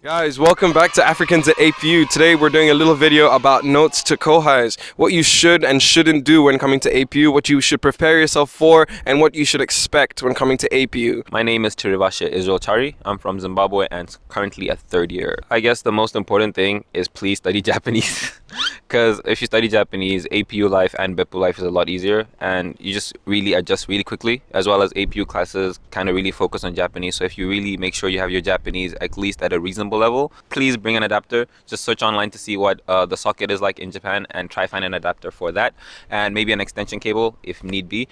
Guys, welcome back to Africans at APU. Today we're doing a little video about notes to Kohais, what you should and shouldn't do when coming to APU, what you should prepare yourself for, and what you should expect when coming to APU. My name is Tirivasha Israel Chari. I'm from Zimbabwe and currently a third year. I guess the most important thing is please study Japanese. Because if you study Japanese, APU life and Beppu life is a lot easier and you just really adjust really quickly, as well as APU classes kind of really focus on Japanese. So if you really make sure you have your Japanese at least at a reasonable level, please bring an adapter. Just search online to see what the socket is like in Japan and try find an adapter for that, and maybe an extension cable if need be.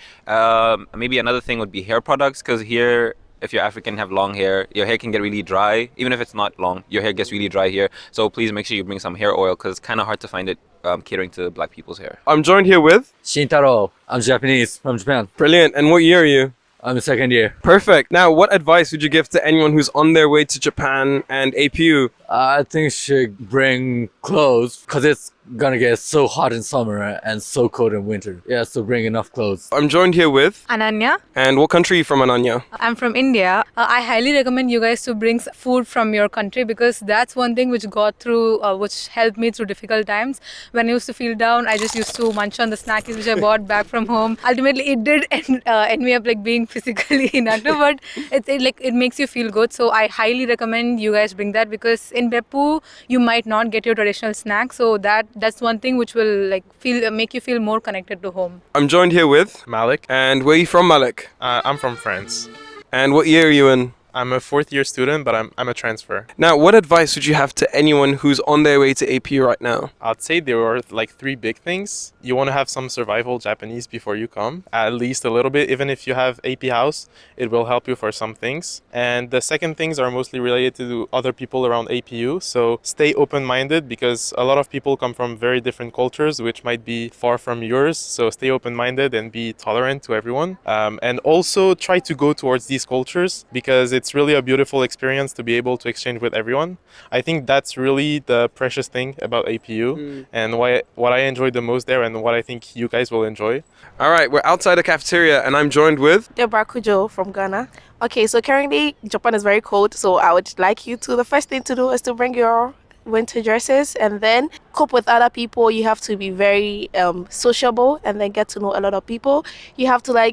Maybe another thing would be hair products, because here if you're African, have long hair, your hair can get really dry. Even if it's not long, your hair gets really dry here. So please make sure you bring some hair oil, because it's kind of hard to find it catering to black people's hair. I'm joined here with Shintaro. I'm Japanese from Japan. Brilliant. And what year are you? I'm the second year. Perfect. Now, what advice would you give to anyone who's on their way to Japan and APU? I think you should bring clothes because it's gonna get so hot in summer and so cold in winter. Yeah, so bring enough clothes. I'm joined here with Ananya. And what country are you from, Ananya? I'm from India. I highly recommend you guys to bring food from your country, because that's one thing which which helped me through difficult times. When I used to feel down, I just used to munch on the snackies which I bought back from home. Ultimately, it did end me up like being physically inactive, but it makes you feel good. So I highly recommend you guys bring that, because in Beppu you might not get your traditional snack. So that's one thing which will make you feel more connected to home. I'm joined here with Malik. And where are you from, Malik? I'm from France. And what year are you in? I'm a fourth year student, but I'm a transfer. Now, what advice would you have to anyone who's on their way to APU right now? I'd say there are like three big things. You want to have some survival Japanese before you come, at least a little bit. Even if you have AP House, it will help you for some things. And the second things are mostly related to other people around APU. So stay open-minded, because a lot of people come from very different cultures, which might be far from yours. So stay open-minded and be tolerant to everyone. And also try to go towards these cultures, because it's really a beautiful experience to be able to exchange with everyone. I think that's really the precious thing about APU and what I enjoyed the most there, and what I think you guys will enjoy. All right, we're outside the cafeteria and I'm joined with Deborah Kujo from Ghana. Okay, so currently Japan is very cold, so I would like you to, the first thing to do is to bring your winter dresses and then cope with other people. You have to be very sociable and then get to know a lot of people. You have to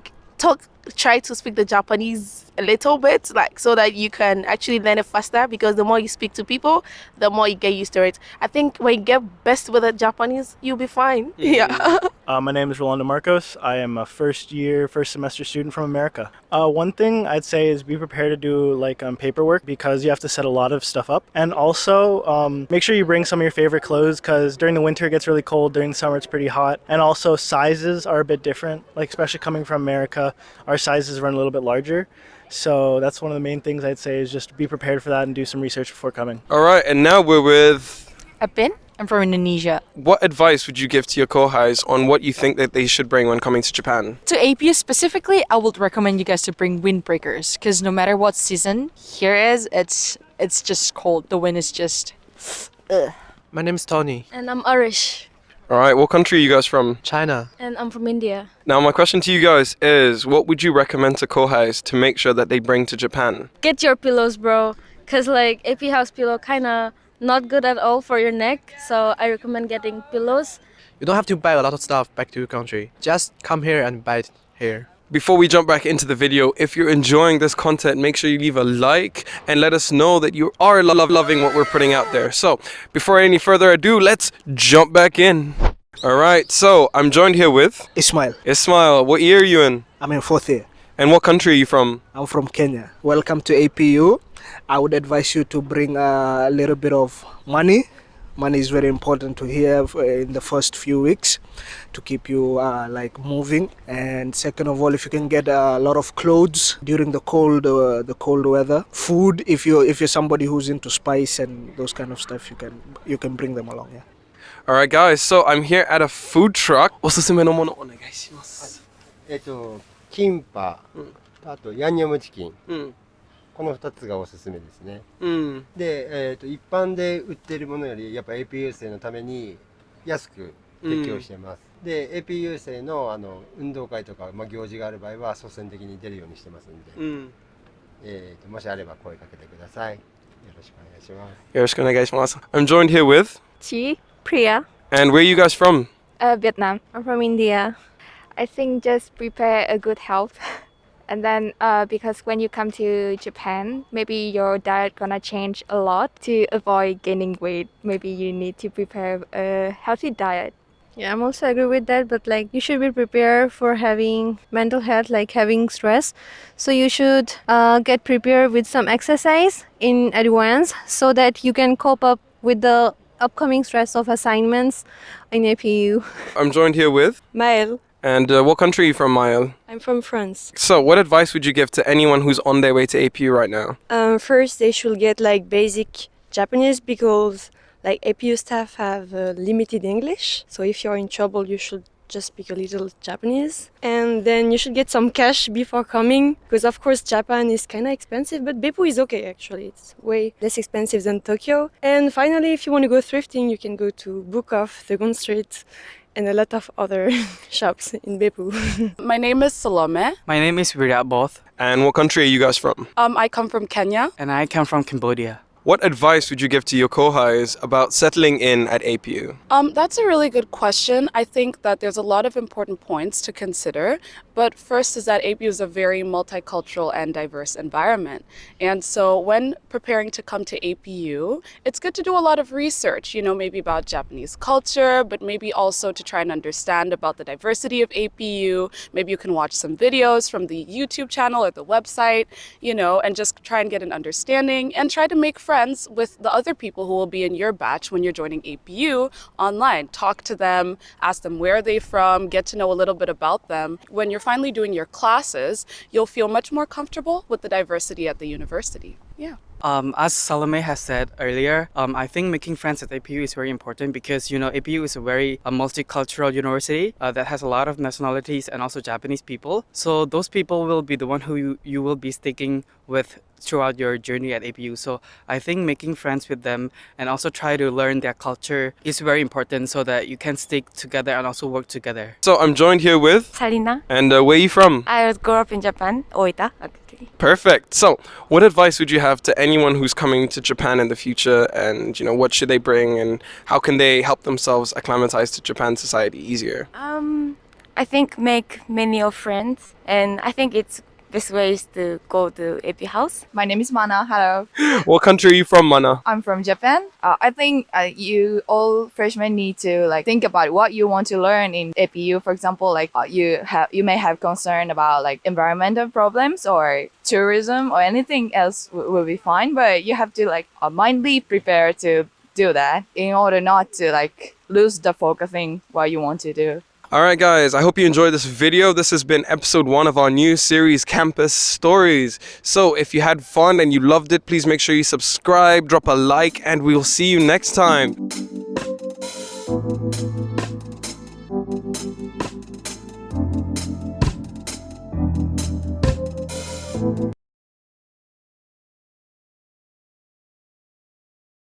try to speak the Japanese a little bit, so that you can actually learn it faster, because the more you speak to people, the more you get used to it. I think when you get best with the Japanese, you'll be fine. Yeah. My name is Rolando Marcos. I am a first semester student from America. One thing I'd say is be prepared to do paperwork, because you have to set a lot of stuff up. And also make sure you bring some of your favorite clothes, because during the winter it gets really cold, during the summer it's pretty hot. And also sizes are a bit different, especially coming from America, our sizes run a little bit larger. So that's one of the main things I'd say, is just be prepared for that and do some research before coming. All right, and now we're with Apin. I'm from Indonesia. What advice would you give to your kohais on what you think that they should bring when coming to Japan? To APU specifically, I would recommend you guys to bring windbreakers, because no matter what season here is, it's just cold. The wind is just My name is Tony. And I'm Arish. All right, what country are you guys from? China. And I'm from India. Now, my question to you guys is, what would you recommend to kohais to make sure that they bring to Japan? Get your pillows, bro. Because AP House pillow kind of not good at all for your neck. So I recommend getting pillows. You don't have to buy a lot of stuff back to your country. Just come here and buy it here. Before we jump back into the video, if you're enjoying this content, make sure you leave a like and let us know that you are loving what we're putting out there. So, before any further ado, let's jump back in. Alright, so I'm joined here with Ismail. Ismail, what year are you in? I'm in fourth year. And what country are you from? I'm from Kenya. Welcome to APU. I would advise you to bring a little bit of money. Money is very important to have in the first few weeks to keep you moving. And second of all, if you can get a lot of clothes during the cold weather, food. If you're somebody who's into spice and those kind of stuff, you can bring them along. Yeah. All right, guys. So I'm here at a food truck. おすすめのものお願いします。キンパ、あとヤンニョムチキン。この2つがおすすめですね。で、一般で売っているものよりやっぱ APU 生のために安く提供してます。で、APU 生の運動会とか行事がある場合は率先的に出るようにしてますんで。もしあれば声かけてください。よろしくお願いします。 Yoroshiku onegaishimasu. I'm joined here with, Chi, Priya. and where are you guys from? Vietnam. I'm from India. I think just prepare a good health. And then because when you come to Japan, maybe your diet gonna change a lot. To avoid gaining weight, maybe you need to prepare a healthy diet. Yeah, I'm also agree with that, but like you should be prepared for having mental health, like having stress. So you should get prepared with some exercise in advance so that you can cope up with the upcoming stress of assignments in APU. I'm joined here with, Mael, and what country are you from, Mael? I'm from France. So, what advice would you give to anyone who's on their way to APU right now? First, they should get like basic Japanese because like APU staff have limited English. So if you're in trouble, you should just speak a little Japanese. And then you should get some cash before coming because of course Japan is kind of expensive, but Beppu is okay actually. It's way less expensive than Tokyo. And finally, if you want to go thrifting, you can go to Bukov, the Gun Street, and a lot of other shops in Beppu. My name is Salome. My name is Virat Both, And what country are you guys from? I come from Kenya. and I come from Cambodia. What advice would you give to your kohais about settling in at APU? That's a really good question. I think that there's a lot of important points to consider. But first is that APU is a very multicultural and diverse environment. And so when preparing to come to APU, it's good to do a lot of research, maybe about Japanese culture, but maybe also to try and understand about the diversity of APU. Maybe you can watch some videos from the YouTube channel or the website, and just try and get an understanding and try to make friends with the other people who will be in your batch when you're joining APU online. Talk to them, ask them where they're from, get to know a little bit about them. When you're finally doing your classes, you'll feel much more comfortable with the diversity at the university. Yeah. As Salome has said earlier, I think making friends at APU is very important because, APU is a very multicultural university that has a lot of nationalities and also Japanese people. So those people will be the one who you will be sticking with throughout your journey at APU. So I think making friends with them and also try to learn their culture is very important so that you can stick together and also work together. So I'm joined here with, Salina. and where are you from? I grew up in Japan, Oita. Perfect. So, what advice would you have to anyone who's coming to Japan in the future, and what should they bring, and how can they help themselves acclimatize to Japan society easier? I think make many of friends, and I think it's best way is to go to AP house. My name is Mana. Hello. What country are you from, Mana? I'm from Japan. I think you all freshmen need to think about what you want to learn in APU. For example, you may have concern about environmental problems or tourism or anything else will be fine. But you have to mindly prepare to do that in order not to lose the focusing what you want to do. Alright guys, I hope you enjoyed this video. This has been episode 1 of our new series, Campus Stories. So if you had fun and you loved it, please make sure you subscribe, drop a like, and we'll see you next time.